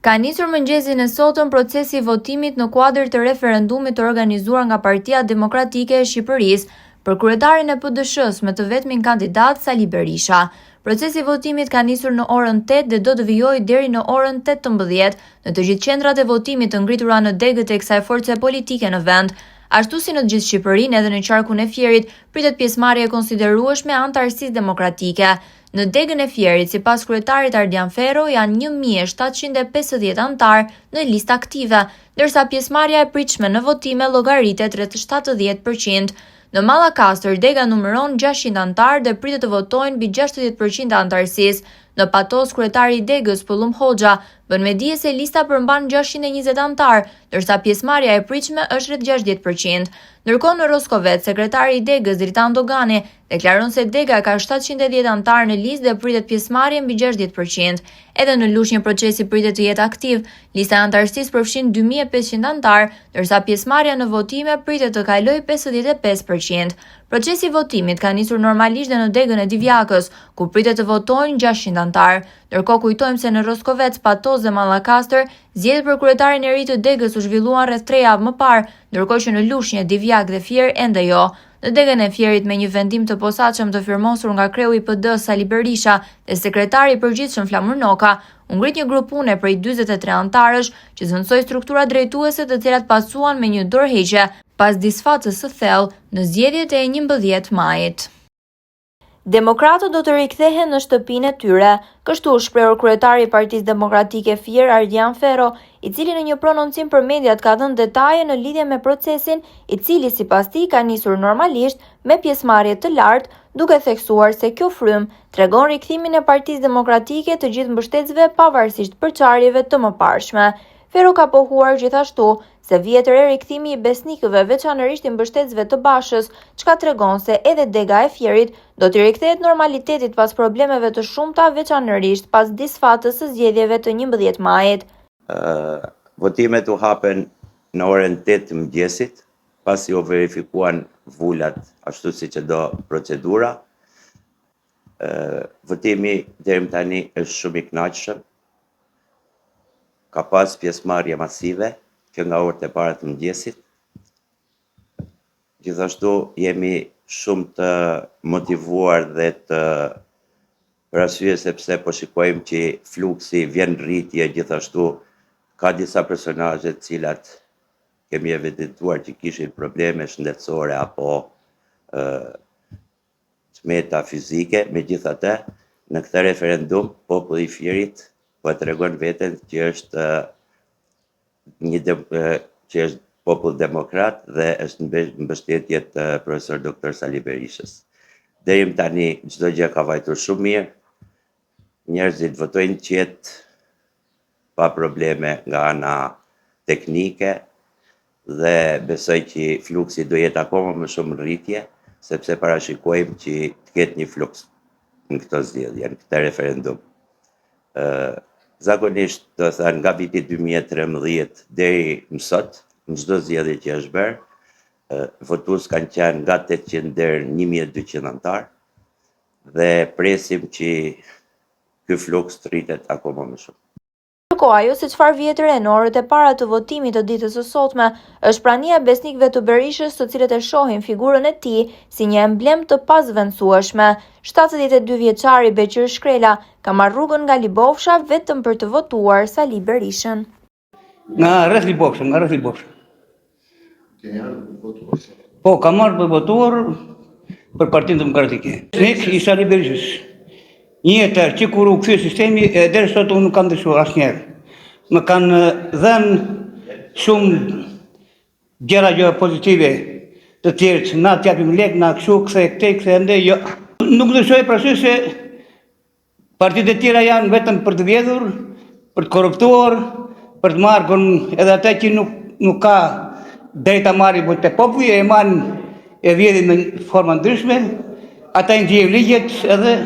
Ka nisur mëngjesin e sotëm procesi i votimit në kuadër të referendumit të organizuar nga Partia Demokratike e Shqipërisë për kryetarin e PDSH-s me të vetmin kandidat Sali Berisha. Procesi i votimit ka nisur në orën 8 dhe do të vijojë deri në orën 18 në të gjithë qendrat e votimit të ngritura në degët e kësaj force politike në vend. Ashtu si në të gjithë Shqipërinë, edhe në qarkun e Fierit pritet pjesëmarrje e konsiderueshme antarësisë demokratike. Në degën e Fierit, sipas kryetarit Ardian Ferro, janë 1750 antar në listë aktive, ndërsa pjesëmarrja e pritshme në votime llogaritet rreth 70%. Në Mallakastër, dega numëron 600 antar dhe pritet të votojnë mbi 60% e antarësisë. Në Patos, kryetari i degës Pëllum Hoxha bën me dije se lista përmban 620 antar, ndërsa pjesëmarrja e pritshme është rreth 60%. Ndërkohë në Roskovec, sekretari i degës Dritan Dogani deklaron se dega ka 710 antar në listë dhe pritet pjesëmarrje mbi 60%. Edhe në Lushnjë procesi pritet të jetë aktiv. Lista e antarësisë përfshin 2500 antar, ndërsa pjesëmarrja në votime pritet të kalojë 55%. Procesi i votimit ka nisur normalisht dhe në degën e Divjakës, ku pritet të votojnë 600 antar. Ndërkohë kujtojmë se në Roskovec, Patos dhe Mallakastër, zgjedhjet për kryetarin e ri të degës u zhvilluan rreth 3 javë më parë, ndërkohë që në Lushnjë, Divjak dhe Fier ende jo. Në degën e Fierit, me një vendim të posaçëm të firmosur nga kreu i PD Sali Berisha dhe sekretari i përgjithshëm Flamur Noka, u ngrit një grup pune prej 43 antarësh që zëvendësoi struktura drejtuese të cilat pasuan me një dorëheqje pas disfacës së thellë në zgjedhjet e 11 majit. Demokratët do të rikthehen në shtëpinë e tyre, kështu u shprehur kryetari i Partisë Demokratike Fier Ardian Ferro, i cili në një prononcim për mediat ka dhënë detaje në lidhje me procesin, i cili sipas tij ka nisur normalisht me pjesëmarrje të lartë, duke theksuar se kjo frymë tregon rikthimin e Partisë Demokratike të gjithë mbështetësve pavarësisht përçarjeve të mëparshme. Ferro ka pohuar gjithashtu se vihet re rikthimi i besnikëve, veçanërisht i mbështetësve të Bashës, çka tregon se edhe dega e Fierit do të rikthehet normalitetit pas problemeve të shumta, veçanërisht pas disfatës së zgjedhjeve të 11 majit. Votimet u hapen në orën 8 të mëngjesit, pasi u verifikuan vullat ashtu siç e do procedura. Votimi deri tani është shumë i kënaqshëm. Ka pas pjesëmarrje masive që nga orët e para të mëngjesit. Gjithashtu jemi shumë të motivuar dhe të për arsye sepse po shikojmë që fluksi vjen rritje, gjithashtu ka disa personazhe të cilat kemi evidentuar që kishin probleme shëndetësore apo çmeta fizike. Megjithatë, në këtë referendum populli i Fierit po tregon veten që është që është popull demokrat dhe është mbështetje të profesor doktor Sali Berishës. Deri tani çdo gjë ka vajtur shumë mirë. Njerëzit votojnë qetë, pa probleme nga ana teknike dhe besoj që fluksi do jetë akoma më shumë rritje, sepse parashikojmë që të ketë një fluks në këto zgjedhje, në këtë referendum. Zakonisht, do thënë, nga viti 2013 deri më sot, në çdo zgjedhje që është bërë, votues kanë qenë nga 800 deri 1200 antar dhe presim që ky fluks të rritet akoma më shumë. Ndërkohë, ajo se çfarë vihet re në orët e para të votimit të ditës së sotme është prania e besnikëve të Berishës, të cilët e shohin figurën e tij si një emblem të pazvendësueshme. 72 vjeçari Beqir Shkrela ka marrë rrugën nga Libofsha vetëm për të votuar Sali Berishën. Nga rreth Libofsha. Po, ka marrë për votuar për Partinë Demokratike. Nik i Sali Berishës. Një tërë që kur u kthye sistemi, deri sot unë nuk kam dëshuar asnjëherë. Më kanë dhënë shumë gjëra pozitive të tjerë, na t'japim lek, na kështu, kthe ende, jo. Nuk dëshoj për arsye se partitë e tjera janë vetëm për të vjedhur, për të korruptuar, për të marrë edhe ata që nuk ka drejta marrë te populli, e marrin e vjedhin në forma ndryshme, ata i ngjejnë ligjet edhe